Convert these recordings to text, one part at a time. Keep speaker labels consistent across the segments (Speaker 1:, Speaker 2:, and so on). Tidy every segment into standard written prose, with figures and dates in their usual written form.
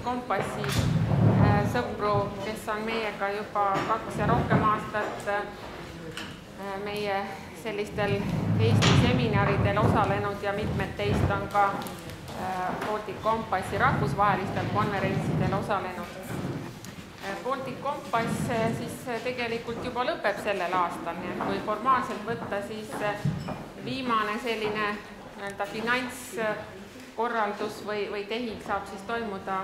Speaker 1: Kompassi sõpru, kes on meiega juba 2 ja rohkem aastat meie sellistel Eesti seminaridel osalenud ja mitmed teist on ka Part1 rahvusvahelistel konverentsidel osalenud. Part1 siis tegelikult juba lõpeb sellel aastal, nii et kui formaalselt võtta, siis viimane selline finantskorraldus või tehing saab siis toimuda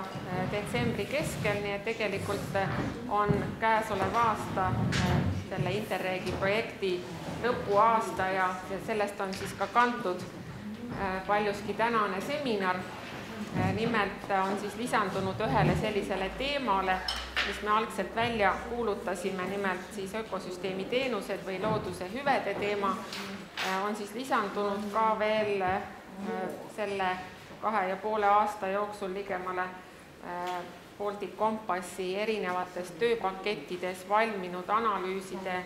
Speaker 1: detsembri keskel, nii et tegelikult on käesolev aasta selle Interregi projekti lõpuaasta ja sellest on siis ka kantud paljuski tänane seminar. Nimelt on siis lisandunud ühele sellisele teemale, mis me algselt välja kuulutasime, nimelt siis ökosüsteemi teenused või looduse hüvede teema, on siis lisandunud ka veel selle 2,5 aasta jooksul ligemale Part1 erinevates tööpakettides valminud analüüside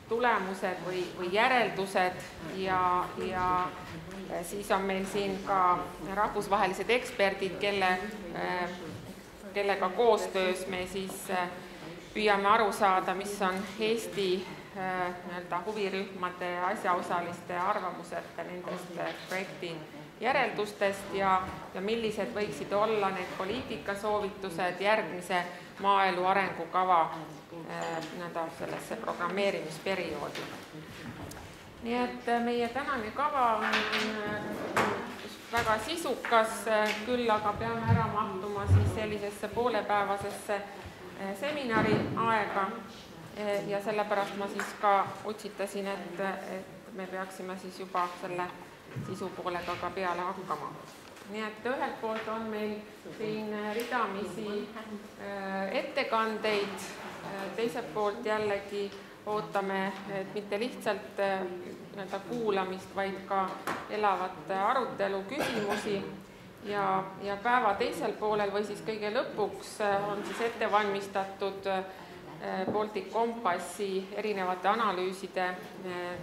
Speaker 1: tulemused või järeldused ja siis on meil siin ka rahvusvahelised eksperdid, kellega koostöös me siis püüame aru saada, mis on Eesti huvirühmade ja asjaosaliste arvamused nendest projekti järeldustest ja millised võiksid olla need poliitikasoovitused järgmise maaelu arengukava sellesse programmeerimisperioodi. Nii et meie tänane kava on väga sisukas, küll aga peame ära mahtuma siis sellisesse poolepäevasesse seminari aega ja sellepärast ma siis ka otsitasin, et me peaksime siis juba selle sisupoolega ka peale hakkama. Nii et ühelt poolt on meil siin ridamisi ettekandeid, teiselt poolt jällegi ootame mitte lihtsalt kuulamist, vaid ka elavat arutelu küsimusi ja päeva teisel poolel või siis kõige lõpuks on siis ette valmistatud Part1 erinevate analüüside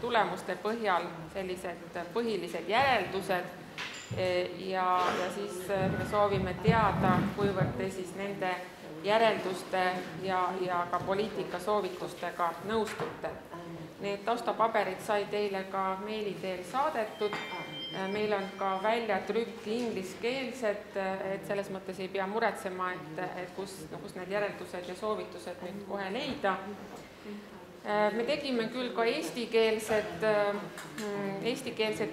Speaker 1: tulemuste põhjal sellised põhilised järeldused ja siis me soovime teada, kuivõrd te siis nende järelduste ja ka poliitikasoovitustega nõustute. Need taustapaberid sai teile ka meili teel saadetud. Meil on ka väljatrükk ingliskeelsed, et selles mõttes ei pea muretsema, et kus need järeldused ja soovitused nüüd kohe leida. Me tegime küll ka eestikeelse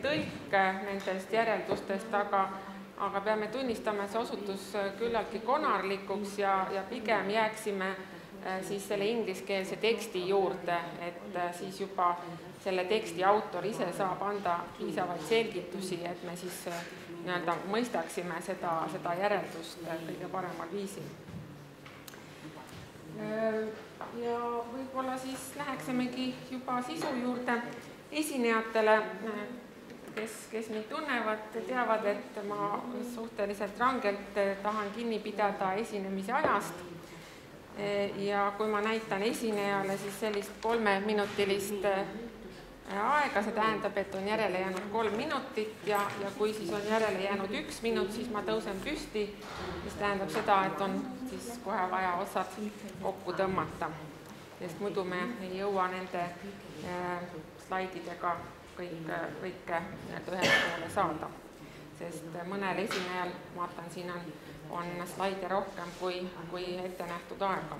Speaker 1: tõlke nendest järeldustest, aga peame tunnistama, et see osutus küllaltki konarlikuks ja pigem jääksime siis selle ingliskeelse teksti juurde, et siis juba selle teksti autor ise saab anda piisavaid selgitusi, et me siis mõistaksime seda järeldust kõige paremal viisil. Ja võib-olla siis läheksimegi juba sisu juurde. Esinejatele, kes mind tunnevad, teavad, et ma suhteliselt rangelt tahan kinni pidada esinemise ajast. Ja kui ma näitan esinejale siis sellist 3-minutilist aega, see tähendab, et on järele jäänud 3 minutit ja kui siis on järele jäänud 1 minut, siis ma tõusen püsti, mis tähendab seda, et on siis kohe vaja otsad kokku tõmmata, sest muidu me ei jõua nende slaididega kõike ühele poole saada, sest mõnel esinejal, ma vaatan, siin on slaide rohkem kui ette nähtud aega.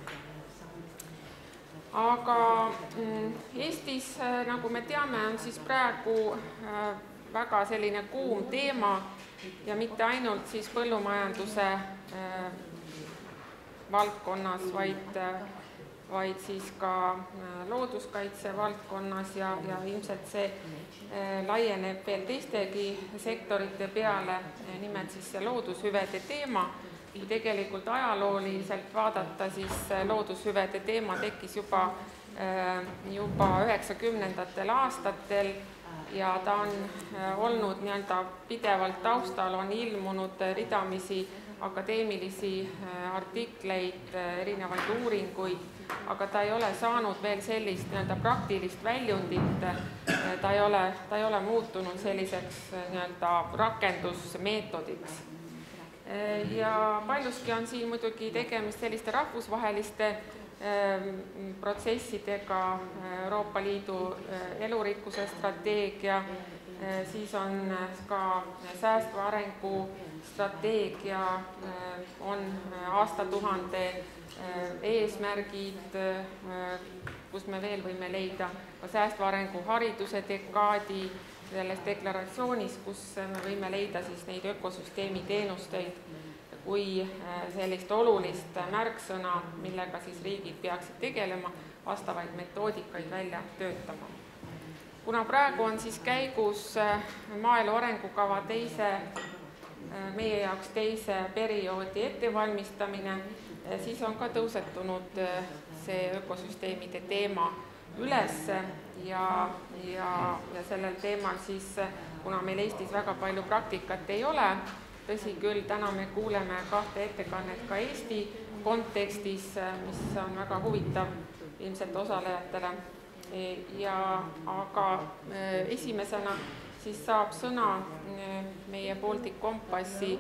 Speaker 1: Aga Eestis, nagu me teame, on siis praegu väga selline kuum teema ja mitte ainult siis põllumajanduse valdkonnas, vaid siis ka looduskaitse valdkonnas ja ilmselt see laieneb veel teistegi sektorite peale, nimelt siis see loodushüvede teema. Kui tegelikult ajalooliselt vaadata, siis loodushüvede teema tekkis juba 90ndatel aastatel ja ta on olnud pidevalt taustal, on ilmunud ridamisi akadeemilisi artikleid, erinevaid uuringuid, aga ta ei ole saanud veel sellist praktilist väljundit, ta ei ole muutunud selliseks rakendusmeetodiks. Ja paljuski on siin muidugi tegemist selliste rahvusvaheliste protsessidega, Euroopa Liidu elurikkuse strateegia, siis on ka säästva arengu strateegia, on aastatuhande eesmärgid, kus me veel võime leida ka säästva arengu hariduse dekaadi selles deklaratsioonis, kus me võime leida siis neid ökosüsteemi teenusteid kui sellist olulist märksõna, millega siis riigid peaksid tegelema, vastavaid metoodikaid välja töötama. Kuna praegu on siis käigus maaelu arengukava meie jaoks teise perioodi ettevalmistamine, siis on ka tõusetunud see ökosüsteemide teema üles ja sellel teemal siis, kuna meil Eestis väga palju praktikat ei ole, tõsi küll, täna me kuuleme kahte ettekannet ka Eesti kontekstis, mis on väga huvitav ilmselt osalejatele. Aga esimesena siis saab sõna meie Baltic Compassi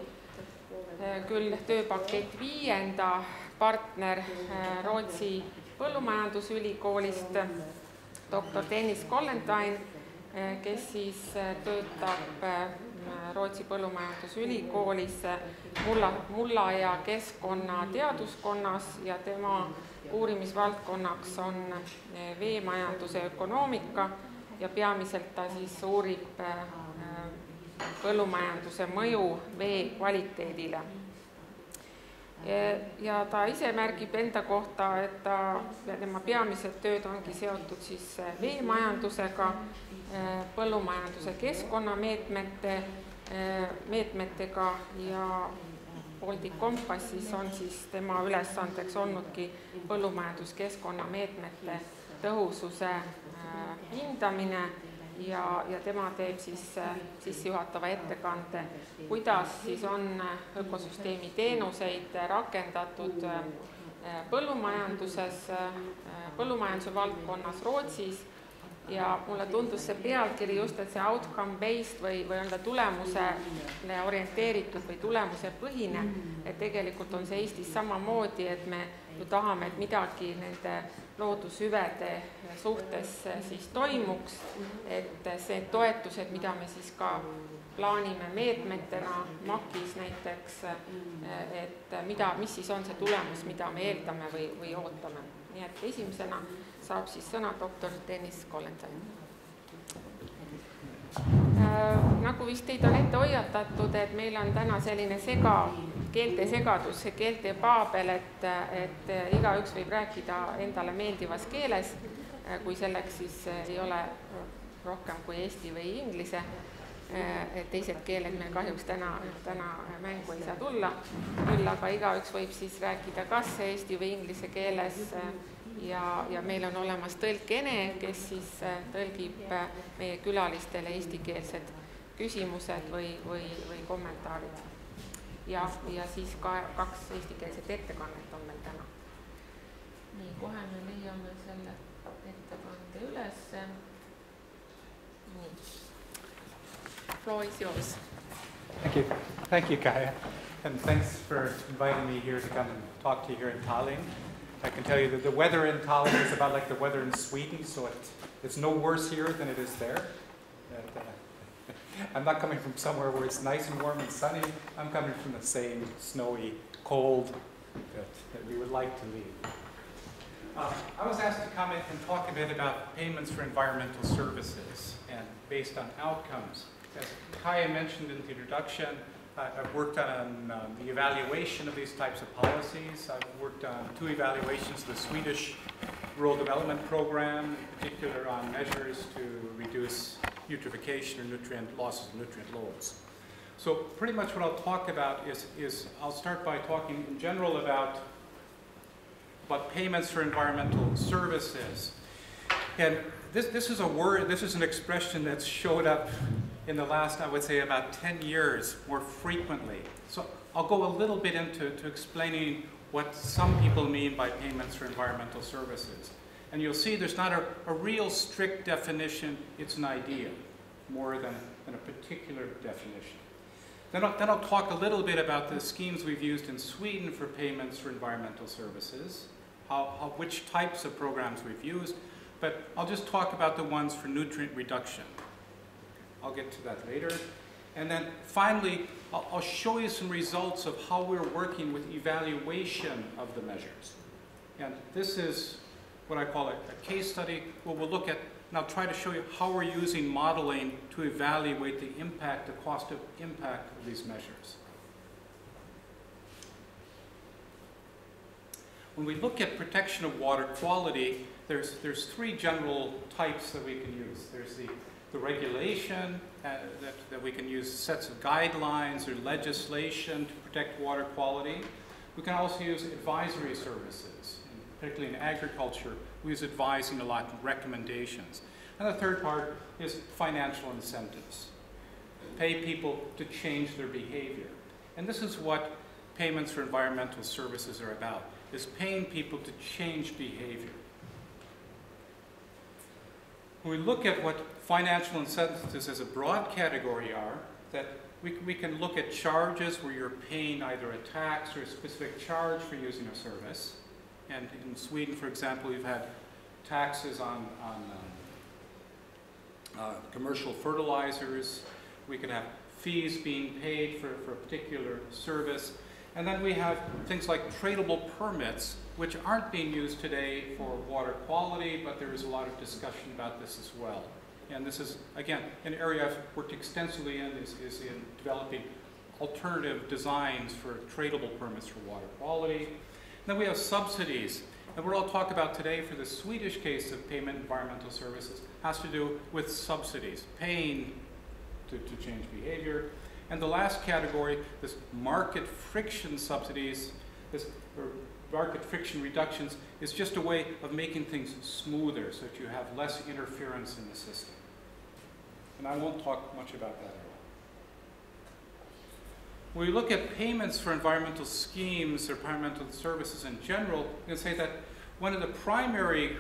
Speaker 1: küll tööpakett 5. partner Rootsi põllumajandusülikoolist, doktor Dennis Kollentine, kes siis töötab Rootsi põllumajandusülikoolis mulla ja keskkonna teaduskonnas ja tema uurimisvaldkonnaks on veemajanduse ökonoomika ja peamiselt ta siis uurib põllumajanduse mõju vee kvaliteedile. Ja ta ise märgib enda kohta, et tema peamised tööd ongi seotud siis veemajandusega, põllumajanduse keskkonnameetmetega ja Baltic Compassis on siis tema ülesandeks olnudki põllumajanduskeskkonnameetmete tõhususe hindamine ja tema teeb siis sissejuhatava ettekande, kuidas siis on ökosüsteemi teenuseid rakendatud põllumajanduse valdkonnas Rootsis ja mulle tundus see pealkiri just, et see outcome-based või on ta tulemusele orienteeritud või tulemusepõhine, et tegelikult on see Eestis samamoodi, et me ju tahame, et midagi nende loodushüvede suhtes siis toimuks, et see toetused, mida me siis ka plaanime meetmetena MAK-is näiteks, et mis siis on see tulemus, mida me eeldame või ootame. Nii et esimesena saab siis sõna doktor Dennis Kollentine. Nagu vist teid on ette hoiatatud, et meil on täna selline keeltesegadus, keeltepaabel, et igaüks võib rääkida endale meeldivas keeles, kui selleks siis ei ole rohkem kui eesti või inglise. Teised keeled meil kahjuks täna mängu ei saa tulla, küll aga igaüks võib siis rääkida kas eesti või inglise keeles ja meil on olemas tõlkene, kes siis tõlgib meie külalistele eestikeelsed küsimused või kommentaarid. Ja siis ka 2 eestikeelset ettekannet on meil täna. Nii, kohe me leiame selle ettekande üles. Nii. Floor is yours.
Speaker 2: Thank you, Kaya, and thanks for inviting me here to come and talk to you here in Tallinn. I can tell you that the weather in Tallinn is about like the weather in Sweden, so it's no worse here than it is there. I'm not coming from somewhere where it's nice and warm and sunny. I'm coming from the same snowy, cold that we would like to leave. I was asked to comment and talk a bit about payments for environmental services and based on outcomes. As Kaya mentioned in the introduction, I've worked on the evaluation of these types of policies. I've worked on 2 evaluations of the Swedish Rural Development Program, in particular on measures to reduce eutrophication or nutrient losses and nutrient loads. So pretty much what I'll talk about is I'll start by talking in general about payments for environmental services. And this is a word, this is an expression that's showed up in the last, I would say, about 10 years more frequently. So I'll go a little bit into explaining what some people mean by payments for environmental services. And you'll see there's not a real strict definition, it's an idea more than a particular definition. Then I'll talk a little bit about the schemes we've used in Sweden for payments for environmental services, which types of programs we've used, but I'll just talk about the ones for nutrient reduction. I'll get to that later. And then finally, I'll show you some results of how we're working with evaluation of the measures. And this is what I call a case study, where we'll look at, and I'll try to show you how we're using modeling to evaluate the impact, the cost of impact of these measures. When we look at protection of water quality, there's three general types that we can use. There's the regulation, that we can use sets of guidelines or legislation to protect water quality. We can also use advisory services, particularly in agriculture. We use advising a lot and recommendations. And the third part is financial incentives. Pay people to change their behavior. And this is what payments for environmental services are about, is paying people to change behavior. When we look at what financial incentives as a broad category are, that we can look at charges where you're paying either a tax or a specific charge for using a service. And in Sweden, for example, we've had taxes on commercial fertilizers. We could have fees being paid for a particular service. And then we have things like tradable permits, which aren't being used today for water quality, but there is a lot of discussion about this as well. And this is, again, an area I've worked extensively in, is in developing alternative designs for tradable permits for water quality. And then we have subsidies. And what I'll talk about today for the Swedish case of payment environmental services has to do with subsidies, paying to change behavior. And the last category, this market friction subsidies, or market friction reductions, is just a way of making things smoother so that you have less interference in the system. And I won't talk much about that at all. When we look at payments for environmental schemes or environmental services in general, we can say that one of the primary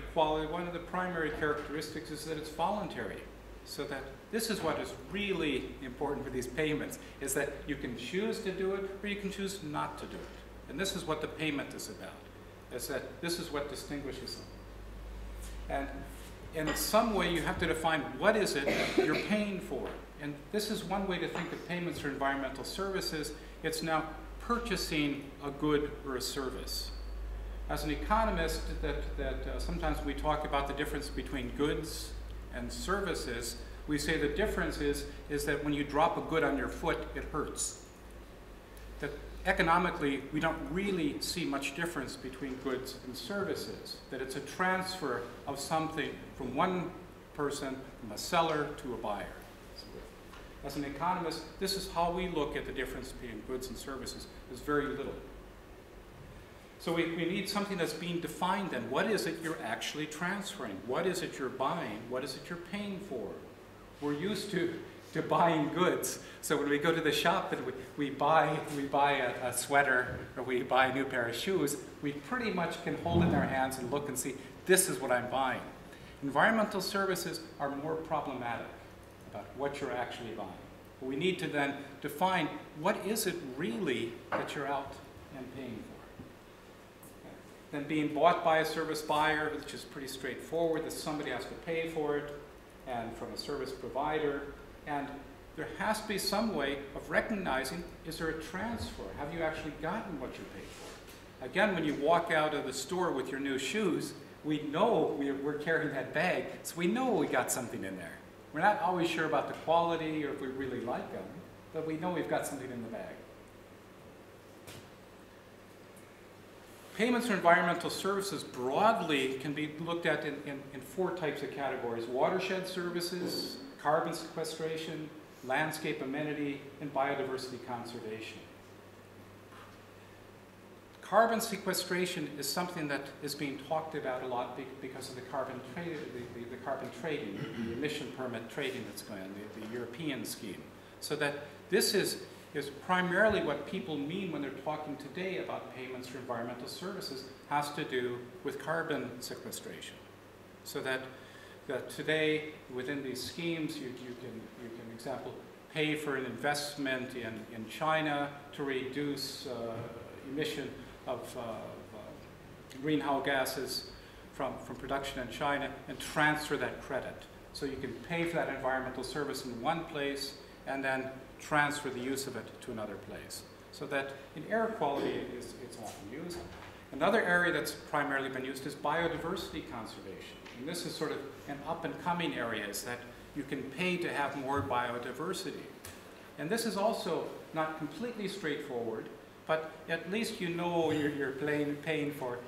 Speaker 2: characteristics is that it's voluntary. So that this is what is really important for these payments, is that you can choose to do it or you can choose not to do it. And this is what the payment is about, is that this is what distinguishes them. And in some way you have to define what is it you're paying for. And this is one way to think of payments for environmental services. It's now purchasing a good or a service. As an economist, sometimes we talk about the difference between goods and services. We say the difference is that when you drop a good on your foot, it hurts. That economically, we don't really see much difference between goods and services. That it's a transfer of something from one person, from a seller to a buyer. As an economist, this is how we look at the difference between goods and services. There's very little. So we need something that's being defined then. What is it you're actually transferring? What is it you're buying? What is it you're paying for? We're used to buying goods. So when we go to the shop and we buy a sweater or we buy a new pair of shoes, we pretty much can hold it in our hands and look and see, this is what I'm buying. Environmental services are more problematic about what you're actually buying. We need to then define what is it really that you're out and paying for. Then being bought by a service buyer, which is pretty straightforward, that somebody has to pay for it, and from a service provider. And there has to be some way of recognizing, is there a transfer? Have you actually gotten what you paid for? Again, when you walk out of the store with your new shoes, we know we're carrying that bag, so we know we got something in there. We're not always sure about the quality or if we really like them, but we know we've got something in the bag. Payments for environmental services broadly can be looked at in four types of categories: watershed services, carbon sequestration, landscape amenity, and biodiversity conservation. Carbon sequestration is something that is being talked about a lot because of the carbon trading, the emission permit trading that's going on, the European scheme. So that this is primarily what people mean when they're talking today about payments for environmental services, has to do with carbon sequestration. So that today, within these schemes, you can example, pay for an investment in China to reduce emission of greenhouse gases from production in China and transfer that credit. So you can pay for that environmental service in one place and then transfer the use of it to another place. So that in air quality it's often used. Another area that's primarily been used is biodiversity conservation. And this is sort of an up-and-coming area, is that you can pay to have more biodiversity. And this is also not completely straightforward, but at least you know you're paying for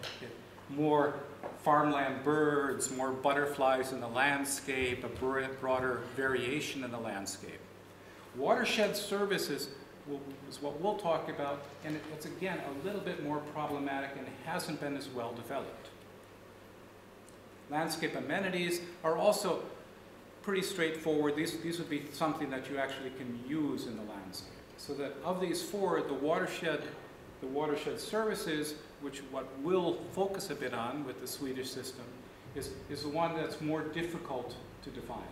Speaker 2: more farmland birds, more butterflies in the landscape, a broader variation in the landscape. Watershed services is what we'll talk about, and it's again a little bit more problematic and hasn't been as well developed. Landscape amenities are also pretty straightforward. These would be something that you actually can use in the landscape. So that of these four, the watershed services, which what we'll focus a bit on with the Swedish system, is the one that's more difficult to define.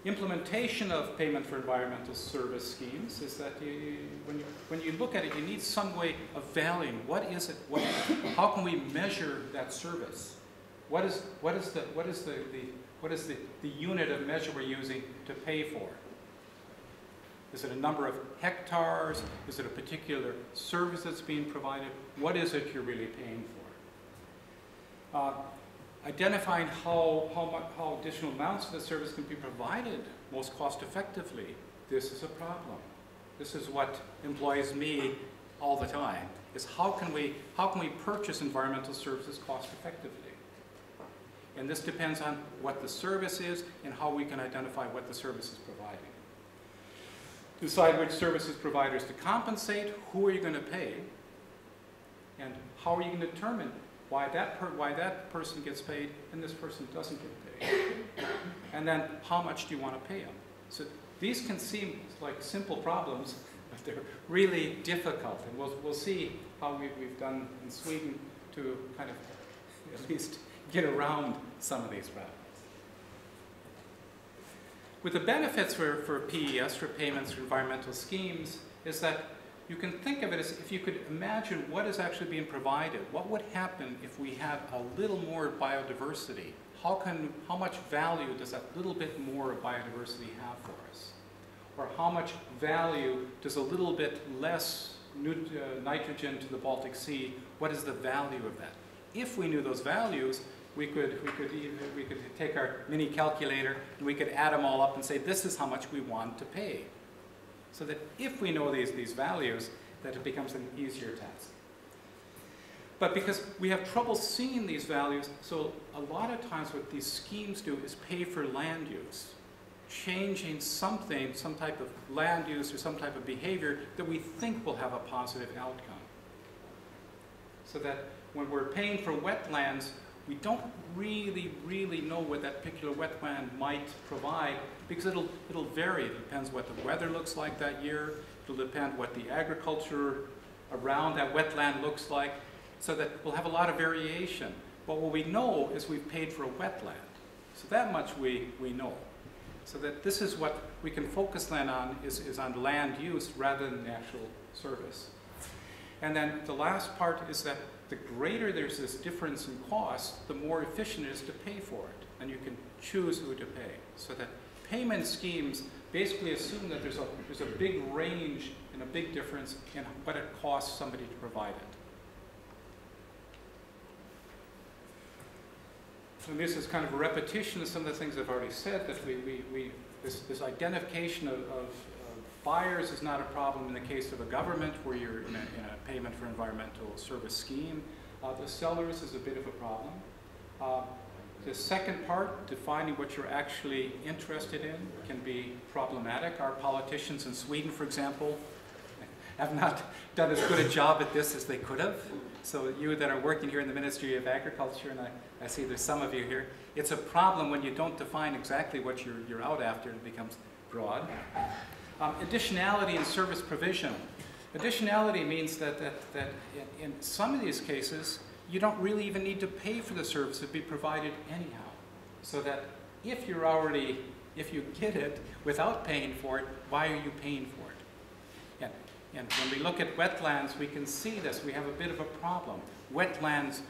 Speaker 2: Implementation of payment for environmental service schemes is that when you look at it, you need some way of valuing what is it, how can we measure that service? What is the unit of measure we're using to pay for? Is it a number of hectares? Is it a particular service that's being provided? What is it you're really paying for? Identifying how additional amounts of the service can be provided most cost effectively. This is a problem. This is what employs me all the time, is how can we purchase environmental services cost effectively? And this depends on what the service is and how we can identify what the service is providing. Decide which services providers to compensate, who are you going to pay, and how are you going to determine why that person gets paid and this person doesn't get paid. And then how much do you want to pay them? So these can seem like simple problems, but they're really difficult. And we'll see how we've done in Sweden to kind of at least get around some of these problems. With the benefits for PES, for payments for environmental schemes, is that you can think of it as if you could imagine what is actually being provided. What would happen if we had a little more biodiversity? How much value does that little bit more biodiversity have for us? Or how much value does a little bit less nitrogen to the Baltic Sea, what is the value of that? If we knew those values, we could take our mini calculator and we could add them all up and say, this is how much we want to pay. So that if we know these values, that it becomes an easier task. But because we have trouble seeing these values, so a lot of times what these schemes do is pay for land use. Changing something, some type of land use or some type of behavior that we think will have a positive outcome. So that when we're paying for wetlands, we don't really know what that particular wetland might provide, because it'll vary. It depends what the weather looks like that year. It'll depend what the agriculture around that wetland looks like, so that we'll have a lot of variation. But what we know is we've paid for a wetland. So that much we know. So that this is what we can focus then on, is on land use rather than the actual service. And then the last part is that the greater there's this difference in cost, the more efficient it is to pay for it. And you can choose who to pay. So that payment schemes basically assume that there's a big range and a big difference in what it costs somebody to provide it. And this is kind of a repetition of some of the things I've already said, that this identification of buyers is not a problem in the case of a government where you're in a payment for environmental service scheme. The sellers is a bit of a problem. The second part, defining what you're actually interested in, can be problematic. Our politicians in Sweden, for example, have not done as good a job at this as they could have. So you that are working here in the Ministry of Agriculture, and I see there's some of you here, it's a problem when you don't define exactly what you're out after. It becomes broad. Additionality in service provision. Additionality means that in some of these cases, you don't really even need to pay for the service to be provided anyhow. So that if you get it without paying for it, why are you paying for it? And when we look at wetlands, we can see this. We have a bit of a problem. Wetlands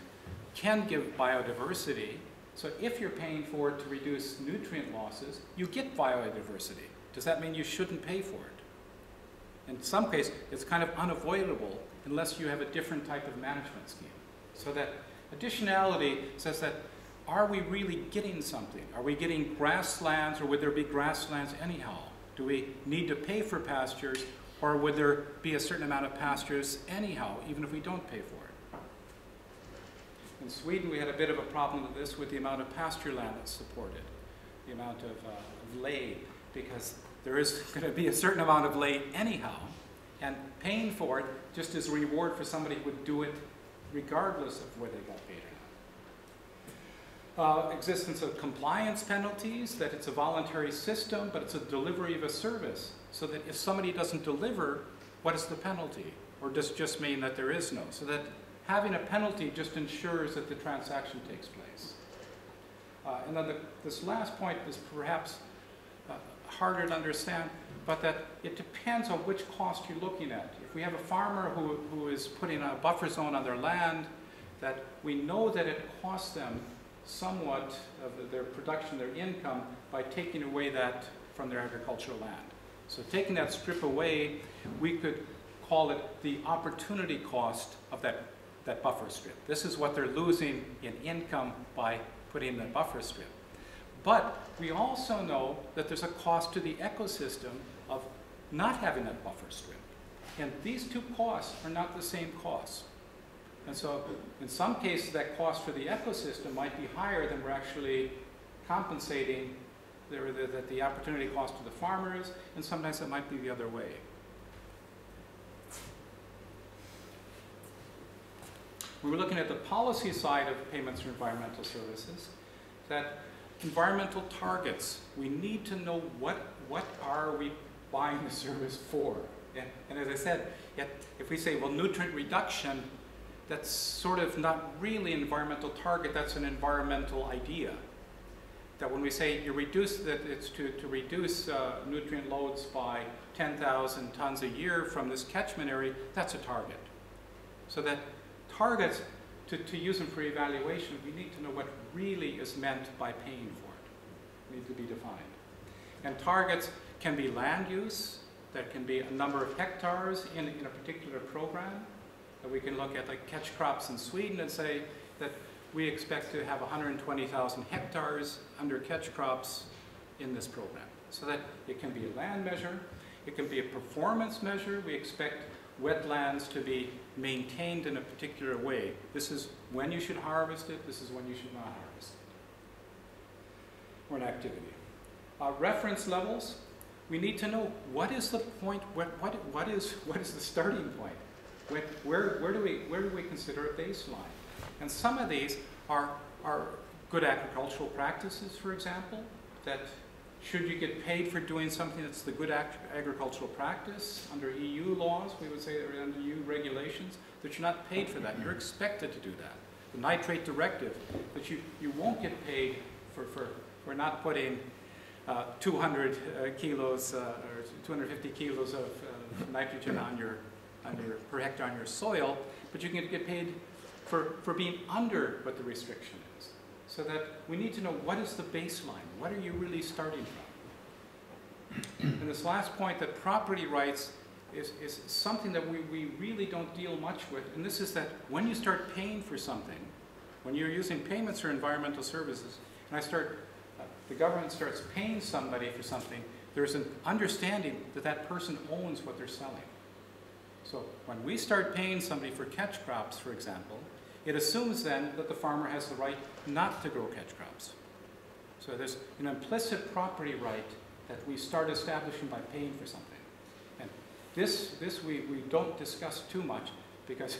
Speaker 2: can give biodiversity. So if you're paying for it to reduce nutrient losses, you get biodiversity. Does that mean you shouldn't pay for it? In some cases, it's kind of unavoidable unless you have a different type of management scheme. So that additionality says that, are we really getting something? Are we getting grasslands, or would there be grasslands anyhow? Do we need to pay for pastures, or would there be a certain amount of pastures anyhow, even if we don't pay for it? In Sweden, we had a bit of a problem with this, with the amount of pasture land that's supported, the amount of lay, because there is going to be a certain amount of lay anyhow, and paying for it just as a reward for somebody who would do it regardless of whether they got paid or not. Existence of compliance penalties, that it's a voluntary system, but it's a delivery of a service, so that if somebody doesn't deliver, what is the penalty? Or does it just mean that there is no? So that having a penalty just ensures that the transaction takes place. And then this last point is perhaps harder to understand, but that it depends on which cost you're looking at. If we have a farmer who is putting a buffer zone on their land, that we know that it costs them somewhat of their production, their income, by taking away that from their agricultural land. So taking that strip away, we could call it the opportunity cost of that buffer strip. This is what they're losing in income by putting in the buffer strip. But we also know that there's a cost to the ecosystem of not having that buffer strip. And these two costs are not the same costs. And so in some cases, that cost for the ecosystem might be higher than we're actually compensating the opportunity cost to the farmers, and sometimes it might be the other way. We were looking at the policy side of payments for environmental services, that environmental targets, we need to know what are we buying the service for. And as I said, if we say, well, nutrient reduction, that's sort of not really an environmental target, that's an environmental idea. That when we say you reduce, that it's to reduce nutrient loads by 10,000 tons a year from this catchment area, that's a target. So that targets, to use them for evaluation, we need to know what really is meant by paying for it. It needs to be defined. And targets can be land use, that can be a number of hectares in a particular program. That we can look at, like catch crops in Sweden, and say that we expect to have 120,000 hectares under catch crops in this program. So that it can be a land measure, it can be a performance measure. We expect wetlands to be maintained in a particular way. This is when you should harvest it, this is when you should not harvest it. Or an activity. Reference levels, we need to know what is the point, what is the starting point? Where do we consider a baseline? And some of these are good agricultural practices, for example, that should you get paid for doing something that's the good agricultural practice under EU laws, we would say, or under EU regulations, that you're not paid for that. You're expected to do that. The nitrate directive, that you won't get paid for not putting 200 kilos or 250 kilos of nitrogen on your per hectare on your soil, but you can get paid for being under what the restriction is. So that we need to know what is the baseline, what are you really starting from? And this last point, that property rights is something that we really don't deal much with, and this is that when you start paying for something, when you're using payments for environmental services, and the government starts paying somebody for something, there's an understanding that that person owns what they're selling. So when we start paying somebody for catch crops, for example, it assumes then that the farmer has the right not to grow catch crops. So there's an implicit property right that we start establishing by paying for something. And this we don't discuss too much because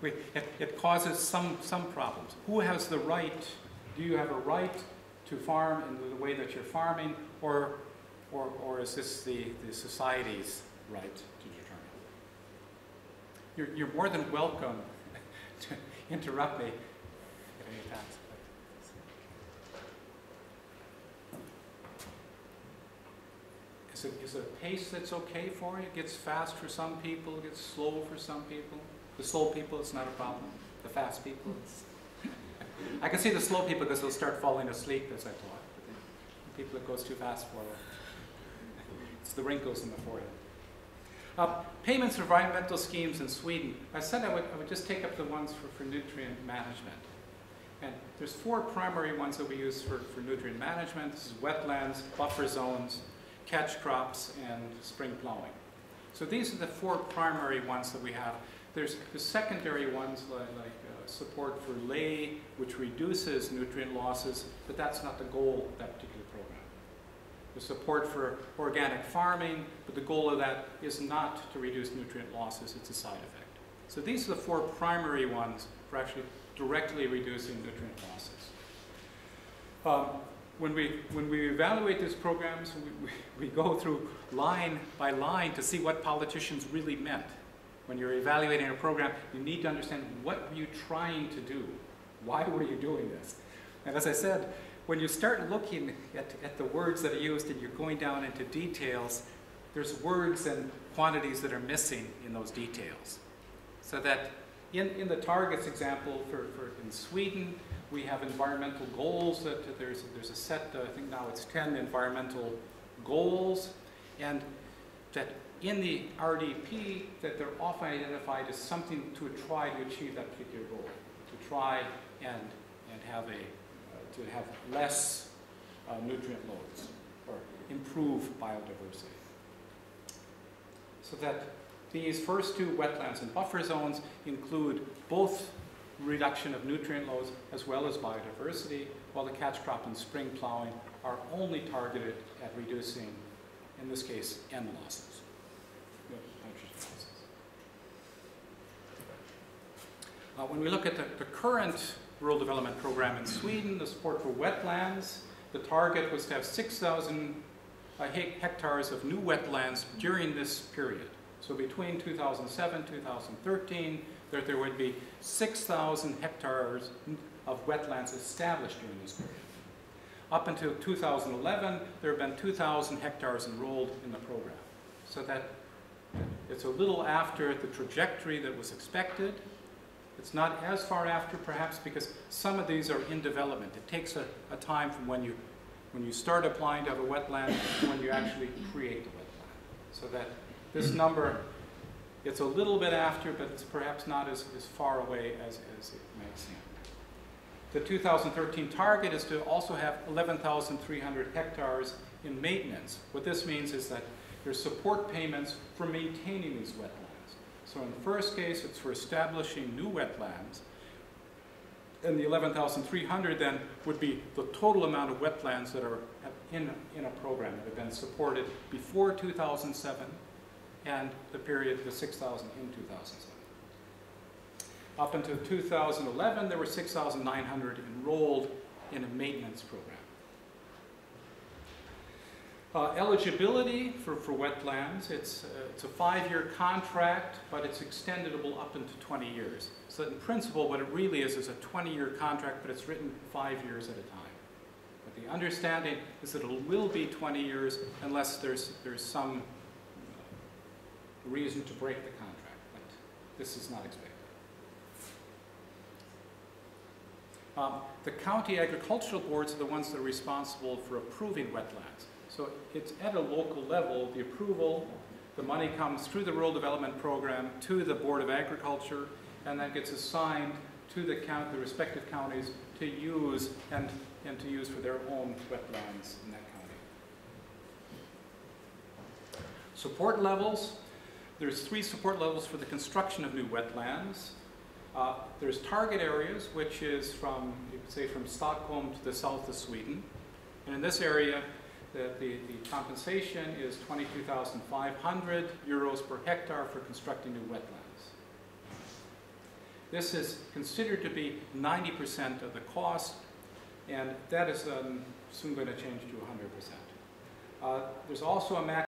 Speaker 2: it causes some problems. Who has the right? Do you have a right to farm in the way that you're farming, or is this the society's right to determine? You're more than welcome to interrupt me at any time. Is it a pace that's okay for you? It gets fast for some people, it gets slow for some people. The slow people, it's not a problem. The fast people, it's... I can see the slow people because they'll start falling asleep as I talk. But the people it goes too fast for, it's the wrinkles in the forehead. Payments for environmental schemes in Sweden. I said I would just take up the ones for nutrient management. And there's 4 primary ones that we use for nutrient management. This is wetlands, buffer zones, catch crops, and spring plowing. So these are the 4 primary ones that we have. There's the secondary ones like support for ley, which reduces nutrient losses, but that's not the goal of that particular program. The support for organic farming, but the goal of that is not to reduce nutrient losses, it's a side effect. So these are the 4 primary ones for actually directly reducing nutrient losses. When we evaluate these programs, we go through line by line to see what politicians really meant. When you're evaluating a program, you need to understand what were you trying to do? Why were you doing this? And as I said, when you start looking at the words that are used and you're going down into details, there's words and quantities that are missing in those details. So that in the targets example in Sweden, we have environmental goals that there's a set, I think now it's 10 environmental goals, and that in the RDP that they're often identified as something to try to achieve that particular goal, to try and have to have less nutrient loads or improve biodiversity. So that these first 2 wetlands and buffer zones include both reduction of nutrient loads as well as biodiversity, while the catch crop and spring plowing are only targeted at reducing, in this case, N losses. When we look at the current rural development program in Sweden, the support for wetlands, the target was to have 6,000 hectares of new wetlands during this period. So between 2007 2013, there would be 6,000 hectares of wetlands established during this period. Up until 2011, there have been 2,000 hectares enrolled in the program. So that it's a little after the trajectory that was expected. It's not as far after, perhaps, because some of these are in development. It takes a time from when you start applying to have a wetland to when you actually create the wetland. So that this number, it's a little bit after, but it's perhaps not as far away as it may seem. The 2013 target is to also have 11,300 hectares in maintenance. What this means is that there's support payments for maintaining these wetlands. So in the first case, it's for establishing new wetlands. And the 11,300 then would be the total amount of wetlands that are in a program that have been supported before 2007 and the period, the 6,000 in 2007. Up until 2011, there were 6,900 enrolled in a maintenance program. Eligibility for wetlands, it's a 5-year contract, but it's extendable up into 20 years. So in principle, what it really is a 20-year contract, but it's written 5 years at a time. But the understanding is that it will be 20 years unless there's some reason to break the contract, but this is not expected. The county agricultural boards are the ones that are responsible for approving wetlands. So it's at a local level, the approval, the money comes through the rural development program to the Board of Agriculture, and that gets assigned to the respective counties to use and to use for their own wetlands in that county. Support levels. There's 3 support levels for the construction of new wetlands. There's target areas, which is from, you could say, from Stockholm to the south of Sweden. And in this area, the compensation is 22,500 euros per hectare for constructing new wetlands. This is considered to be 90% of the cost, and that is soon going to change to 100%. There's also a